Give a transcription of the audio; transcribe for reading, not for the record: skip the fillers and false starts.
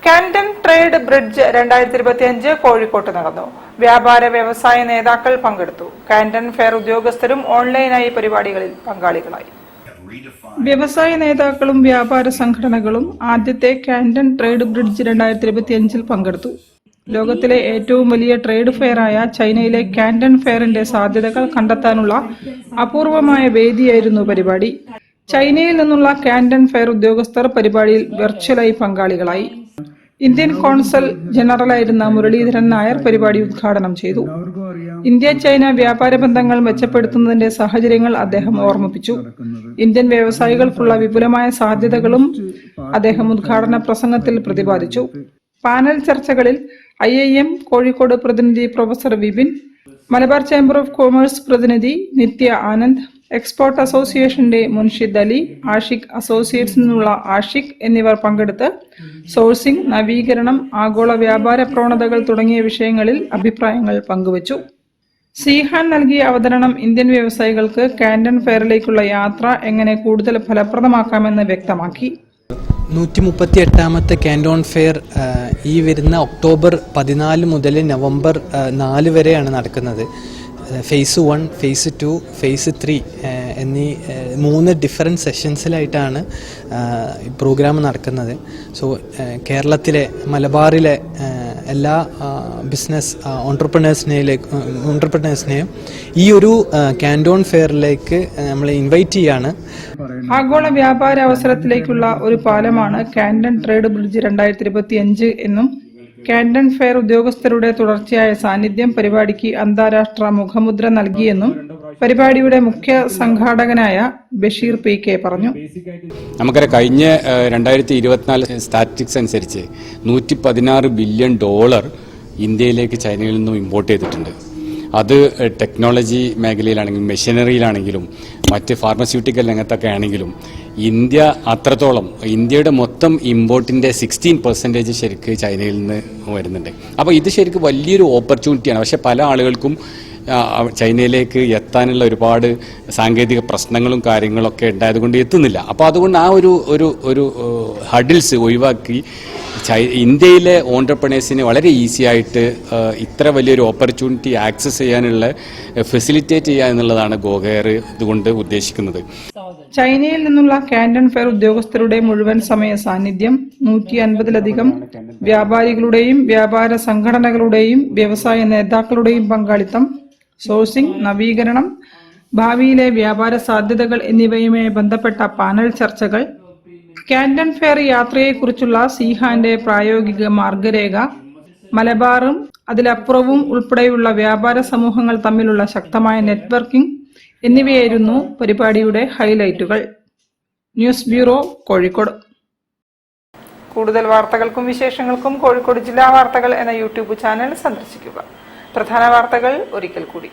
Camden trade bridge 2025 കോഴിക്കോട്ട് നടന്നു. വ്യാപാര വ്യവസായ നേതാക്കൾ പങ്കെടുത്തു. കാൻഡൻ ഫെയർ ഉദ്യോഗസ്ഥരും ഓൺലൈനായി പരിപാടികളിൽ പങ്കാളികളായി. വ്യവസായ നേതാക്കളും വ്യാപാര സംഘടനകളും ആദ്യത്തെ കാൻഡൻ ട്രേഡ് ബ്രിഡ്ജ് 2025 പങ്കെടുത്തു. ലോകത്തിലെ ഏറ്റവും വലിയ ട്രേഡ് ഫെയറായ ചൈനയിലെ കാൻഡൻ ഫെയറിന്റെ സാധ്യതകൾ കണ്ടെത്താനുള്ള അപൂർവമായ വേദിയായിരുന്നു പരിപാടി. ചൈനയിൽ നിന്നുള്ള കാൻഡൻ ഫെയർ ഉദ്യോഗസ്ഥർ പരിപാടിയിൽ വെർച്വലായി പങ്കാളികളായി. ഇന്ത്യൻ കോൺസൽ ജനറലായിരുന്ന മുരളീധരൻ നായർ പരിപാടി ഉദ്ഘാടനം ചെയ്തു. ഇന്ത്യ ചൈന വ്യാപാര ബന്ധങ്ങൾ മെച്ചപ്പെടുത്തുന്നതിന്റെ സാഹചര്യങ്ങൾ അദ്ദേഹം ഓർമ്മിപ്പിച്ചു. ഇന്ത്യൻ വ്യവസായികൾക്കുള്ള വിപുലമായ സാധ്യതകളും അദ്ദേഹം ഉദ്ഘാടന പ്രസംഗത്തിൽ പ്രതിപാദിച്ചു. പാനൽ ചർച്ചകളിൽ IIM കോഴിക്കോട് പ്രതിനിധി professor Vipin, Malabar chamber of commerce പ്രതിനിധി നിത്യ ആനന്ദ്, എക്സ്പോർട്ട് അസോസിയേഷന്റെ മുൻഷിദ് അലി, ആഷിഖ് അസോസിയേറ്റ്സിൽ നിന്നുള്ള ആഷിഖ് എന്നിവർ പങ്കെടുത്ത് സോഴ്സിംഗ്, നവീകരണം, ആഗോള വ്യാപാര പ്രവണതകൾ തുടങ്ങിയ വിഷയങ്ങളിൽ അഭിപ്രായങ്ങൾ പങ്കുവച്ചു. സിഹാൻ നൽകിയ അവതരണം ഇന്ത്യൻ വ്യവസായികൾക്ക് കാൻഡൻ ഫെയറിലേക്കുള്ള യാത്ര എങ്ങനെ കൂടുതൽ ഫലപ്രദമാക്കാമെന്ന് വ്യക്തമാക്കി. 138ാമത്തെ കാൻഡോൺ ഫെയർ ഈ വരുന്ന ഒക്ടോബർ 14 മുതൽ നവംബർ 4 വരെയാണ് നടക്കുന്നത്. ഫേസ് 1, ഫേസ് 2, ഫേസ് 3 എന്നീ 3 ഡിഫറെൻറ്റ് സെഷൻസിലായിട്ടാണ് പ്രോഗ്രാം നടക്കുന്നത്. സോ കേരളത്തിലെ മലബാറിലെ എല്ലാ ബിസിനസ് ഓൺട്രപ്രണേഴ്സിനെയും ഈ ഒരു കാൻഡോൺ ഫെയറിലേക്ക് നമ്മൾ ഇൻവൈറ്റ് ചെയ്യാണ്. ആഗോള വ്യാപാര അവസരത്തിലേക്കുള്ള ഒരു പാലമാണ് കാൻഡൻ ട്രേഡ് ബ്രിഡ്ജ് 2025 എന്നും കാൻഡൻ ഫെയർ ഉദ്യോഗസ്ഥരുടെ തുടർച്ചയായ സാന്നിധ്യം പരിപാടിക്ക് അന്താരാഷ്ട്ര മുഖമുദ്ര നൽകിയെന്നും പരിപാടിയുടെ മുഖ്യ സംഘാടകനായ ബഷീർ PK പറഞ്ഞു. നമുക്കറിയാം, കഴിഞ്ഞ 2024 സ്റ്റാറ്റിസ്റ്റിക്സ് അനുസരിച്ച് $116 ബില്യൺ ഇന്ത്യയിലേക്ക് ചൈനയിൽ നിന്നും ഇമ്പോർട്ട് ചെയ്തിട്ടുണ്ട്. അത് ടെക്നോളജി മേഖലയിലാണെങ്കിലും മെഷീനറിയിലാണെങ്കിലും മറ്റ് ഫാർമസ്യൂട്ടിക്കൽ രംഗത്തൊക്കെ ആണെങ്കിലും ഇന്ത്യ അത്രത്തോളം, ഇന്ത്യയുടെ മൊത്തം ഇമ്പോർട്ടിൻ്റെ 16% ശരിക്ക് ചൈനയിൽ നിന്ന് വരുന്നുണ്ട്. അപ്പോൾ ഇത് ശരിക്കും വലിയൊരു ഓപ്പർച്യൂണിറ്റിയാണ്. പക്ഷേ പല ആളുകൾക്കും ചൈനയിലേക്ക് എത്താനുള്ള ഒരുപാട് സാങ്കേതിക പ്രശ്നങ്ങളും കാര്യങ്ങളൊക്കെ ഉണ്ടായതുകൊണ്ട് എത്തുന്നില്ല. അപ്പോൾ അതുകൊണ്ട് ആ ഒരു ഹഡിൽസ് ഒഴിവാക്കി ഇന്ത്യയിലെ ഓൺട്രപ്രണേഴ്സിനെ വളരെ ഈസി ആയിട്ട് ഇത്ര വലിയൊരു ഓപ്പർച്യൂണിറ്റി ആക്സസ് ചെയ്യാനുള്ള ഫെസിലിറ്റേറ്റ് ചെയ്യുക എന്നുള്ളതാണ് ഗോകെയർ ഇതുകൊണ്ട് ഉദ്ദേശിക്കുന്നത്. ചൈനയിൽ നിന്നുള്ള കാൻഡൻ ഫെയർ ഉദ്യോഗസ്ഥരുടെ മുഴുവൻ സമയ സാന്നിധ്യം, 150ലധികം വ്യാപാരികളുടെയും വ്യാപാര സംഘടനകളുടെയും വ്യവസായ നേതാക്കളുടെയും പങ്കാളിത്തം, സോഴ്സിംഗ്, നവീകരണം, ഭാവിയിലെ വ്യാപാര സാധ്യതകൾ എന്നിവയുമായി ബന്ധപ്പെട്ട പാനൽ ചർച്ചകൾ, കാൻഡൻ ഫെയർ യാത്രയെക്കുറിച്ചുള്ള സിഹാന്റെ പ്രായോഗിക മാർഗരേഖ, മലബാറും അതിലപ്പുറവും ഉൾപ്പെടെയുള്ള വ്യാപാര സമൂഹങ്ങൾ തമ്മിലുള്ള ശക്തമായ നെറ്റ്വർക്കിംഗ് എന്നിവയായിരുന്നു പരിപാടിയുടെ ഹൈലൈറ്റുകൾ. News bureau, Kozhikode. കൂടുതൽ വാർത്തകൾക്കും വിശേഷങ്ങൾക്കും കോഴിക്കോട് ജില്ലാ വാർത്തകൾ എന്ന YouTube ചാനൽ സന്ദർശിക്കുക. പ്രധാന വാർത്തകൾ ഒരിക്കൽ കൂടി.